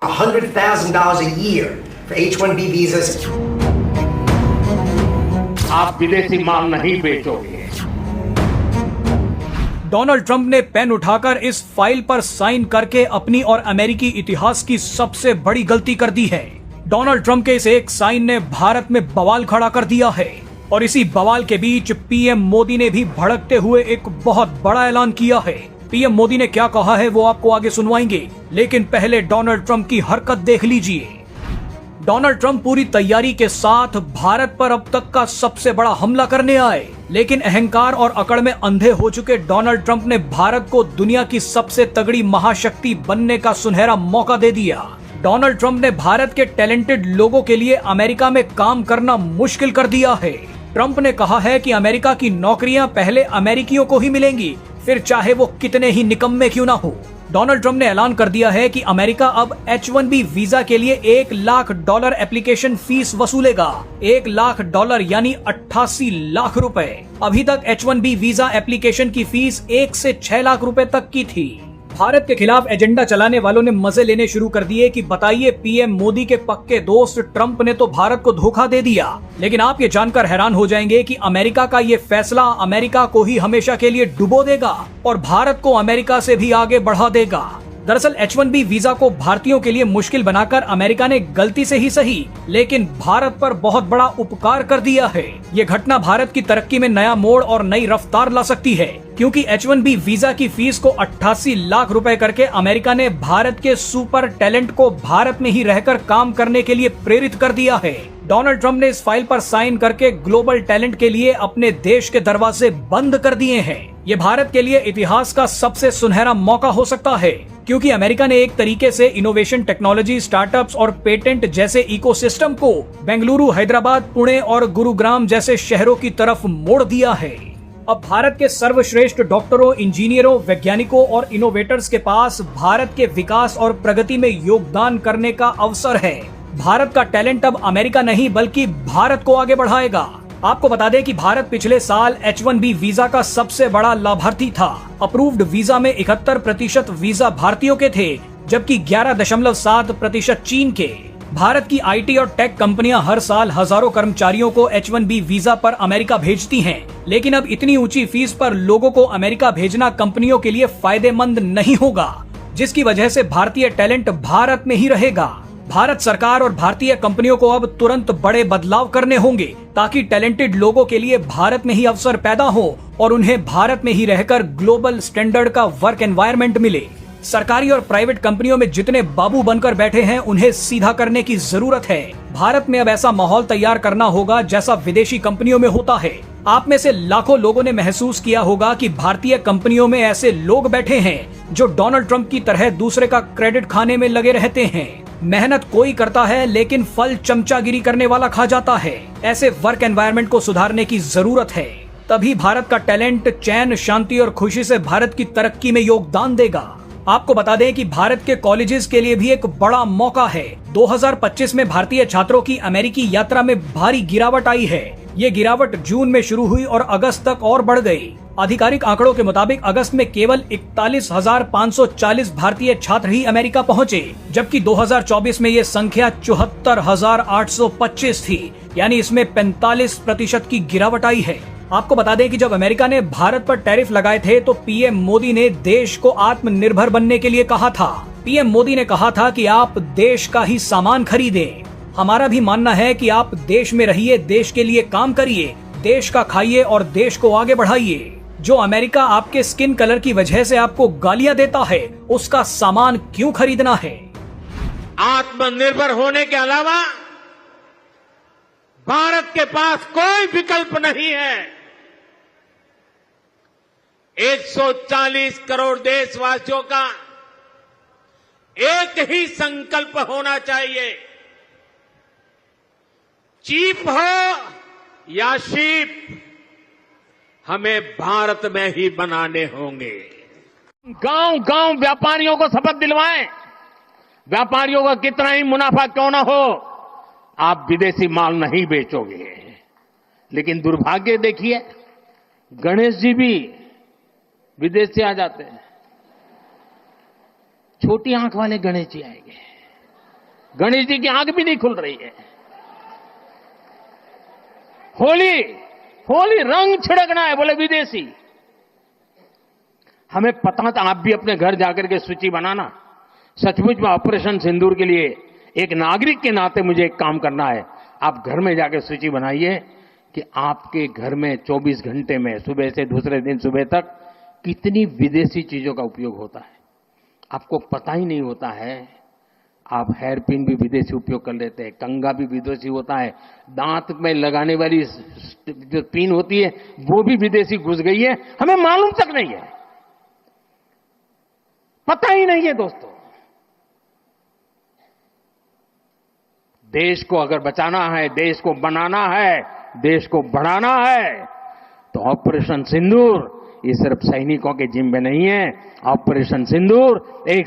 $100,000 a year for H-1B visas. आप विदेशी माल नहीं बेचोगे। डोनाल्ड ट्रंप ने पेन उठाकर इस फाइल पर साइन करके अपनी और अमेरिकी इतिहास की सबसे बड़ी गलती कर दी है। डोनाल्ड ट्रंप के इस एक साइन ने भारत में बवाल खड़ा कर दिया है और इसी बवाल के बीच पीएम मोदी ने भी भड़कते हुए एक बहुत बड़ा ऐलान किया है। पीएम मोदी ने क्या कहा है वो आपको आगे सुनवाएंगे, लेकिन पहले डोनाल्ड ट्रंप की हरकत देख लीजिए। डोनाल्ड ट्रंप पूरी तैयारी के साथ भारत पर अब तक का सबसे बड़ा हमला करने आए, लेकिन अहंकार और अकड़ में अंधे हो चुके डोनाल्ड ट्रंप ने भारत को दुनिया की सबसे तगड़ी महाशक्ति बनने का सुनहरा मौका दे दिया। डोनाल्ड ट्रंप ने भारत के टैलेंटेड लोगों के लिए अमेरिका में काम करना मुश्किल कर दिया है। ट्रंप ने कहा है कि अमेरिका की नौकरियां पहले अमेरिकियों को ही मिलेंगी, फिर चाहे वो कितने ही निकम्मे क्यों ना हो। डोनाल्ड ट्रंप ने ऐलान कर दिया है कि अमेरिका अब H-1B वीजा के लिए $1 लाख एप्लीकेशन फीस वसूलेगा। $1 लाख यानी 88 लाख रुपए। अभी तक H-1B वीजा एप्लीकेशन की फीस 1 से 6 लाख रुपए तक की थी। भारत के खिलाफ एजेंडा चलाने वालों ने मजे लेने शुरू कर दिए कि बताइए पीएम मोदी के पक्के दोस्त ट्रंप ने तो भारत को धोखा दे दिया। लेकिन आप ये जानकर हैरान हो जाएंगे कि अमेरिका का ये फैसला अमेरिका को ही हमेशा के लिए डुबो देगा और भारत को अमेरिका से भी आगे बढ़ा देगा। दरअसल H-1B वीजा को भारतीयों के लिए मुश्किल बनाकर अमेरिका ने गलती से ही सही, लेकिन भारत पर बहुत बड़ा उपकार कर दिया है। ये घटना भारत की तरक्की में नया मोड़ और नई रफ्तार ला सकती है, क्योंकि H-1B वीजा की फीस को 88 लाख रुपए करके अमेरिका ने भारत के सुपर टैलेंट को भारत में ही रहकर काम करने के लिए प्रेरित कर दिया है। डोनाल्ड ट्रंप ने इस फाइल पर साइन करके ग्लोबल टैलेंट के लिए अपने देश के दरवाजे बंद कर दिए हैं। ये भारत के लिए इतिहास का सबसे सुनहरा मौका हो सकता है, क्योंकि अमेरिका ने एक तरीके से इनोवेशन, टेक्नोलॉजी, स्टार्टअप्स और पेटेंट जैसे इकोसिस्टम को बेंगलुरु, हैदराबाद, पुणे और गुरुग्राम जैसे शहरों की तरफ मोड़ दिया है। अब भारत के सर्वश्रेष्ठ डॉक्टरों, इंजीनियरों, वैज्ञानिकों और इनोवेटर्स के पास भारत के विकास और प्रगति में योगदान करने का अवसर है। भारत का टैलेंट अब अमेरिका नहीं बल्कि भारत को आगे बढ़ाएगा। आपको बता दें कि भारत पिछले साल H-1B वीजा का सबसे बड़ा लाभार्थी था। अप्रूव्ड वीजा में 71% वीजा भारतीयों के थे, जबकि 11.7% चीन के। भारत की IT और टेक कंपनियां हर साल हजारों कर्मचारियों को H-1B वीजा पर अमेरिका भेजती हैं, लेकिन अब इतनी ऊंची फीस पर लोगों को अमेरिका भेजना कंपनियों के लिए फायदेमंद नहीं होगा, जिसकी वजह से भारतीय टैलेंट भारत में ही रहेगा। भारत सरकार और भारतीय कंपनियों को अब तुरंत बड़े बदलाव करने होंगे, ताकि टैलेंटेड लोगों के लिए भारत में ही अवसर पैदा हो और उन्हें भारत में ही रहकर ग्लोबल स्टैंडर्ड का वर्क एनवायरनमेंट मिले। सरकारी और प्राइवेट कंपनियों में जितने बाबू बनकर बैठे हैं उन्हें सीधा करने की जरूरत है। भारत में अब ऐसा माहौल तैयार करना होगा जैसा विदेशी कंपनियों में होता है। आप में से लाखों लोगों ने महसूस किया होगा कि भारतीय कंपनियों में ऐसे लोग बैठे हैं जो डोनाल्ड ट्रंप की तरह दूसरे का क्रेडिट खाने में लगे रहते हैं। मेहनत कोई करता है, लेकिन फल चमचागिरी करने वाला खा जाता है। ऐसे वर्क एनवायरनमेंट को सुधारने की जरूरत है, तभी भारत का टैलेंट चैन, शांति और खुशी से भारत की तरक्की में योगदान देगा। आपको बता दें कि भारत के कॉलेजेस के लिए भी एक बड़ा मौका है। 2025 में भारतीय छात्रों की अमेरिकी यात्रा में भारी गिरावट आई है। ये गिरावट जून में शुरू हुई और अगस्त तक और बढ़ गई। आधिकारिक आंकड़ों के मुताबिक अगस्त में केवल 41,540 भारतीय छात्र ही अमेरिका पहुंचे, जबकि 2024 में ये संख्या 74,825 थी, यानी इसमें 45% की गिरावट आई है। आपको बता दें कि जब अमेरिका ने भारत पर टैरिफ लगाए थे तो पीएम मोदी ने देश को आत्मनिर्भर बनने के लिए कहा था। पीएम मोदी ने कहा था कि आप देश का ही सामान खरीदें। हमारा भी मानना है कि आप देश में रहिए, देश के लिए काम करिए, देश का खाइए और देश को आगे बढ़ाइए। जो अमेरिका आपके स्किन कलर की वजह से आपको गालियां देता है, उसका सामान क्यों खरीदना है? आत्मनिर्भर होने के अलावा भारत के पास कोई विकल्प नहीं है। 140 करोड़ देशवासियों का एक ही संकल्प होना चाहिए, चीप हो या शीप, हमें भारत में ही बनाने होंगे। गांव गांव व्यापारियों को शपथ दिलवाएं, व्यापारियों का कितना ही मुनाफा क्यों ना हो, आप विदेशी माल नहीं बेचोगे। लेकिन दुर्भाग्य देखिए, गणेश जी भी विदेश से आ जाते हैं। छोटी आंख वाले गणेश जी आएंगे, गणेश जी की आंख भी नहीं खुल रही है। होली होली रंग छिड़कना है, बोले विदेशी। हमें पता था, आप भी अपने घर जाकर के सूची बनाना। सचमुच में ऑपरेशन सिंदूर के लिए एक नागरिक के नाते मुझे एक काम करना है। आप घर में जाकर सूची बनाइए कि आपके घर में 24 घंटे में सुबह से दूसरे दिन सुबह तक कितनी विदेशी चीजों का उपयोग होता है। आपको पता ही नहीं होता है। आप हेयर पिन भी विदेशी उपयोग कर लेते हैं, कंघा भी विदेशी होता है, दांत में लगाने वाली जो पिन होती है वो भी विदेशी घुस गई है, हमें मालूम तक नहीं है, पता ही नहीं है। दोस्तों, देश को अगर बचाना है, देश को बनाना है, देश को बढ़ाना है, तो ऑपरेशन सिंदूर ये सिर्फ सैनिकों के जिम्मे नहीं है। ऑपरेशन सिंदूर एक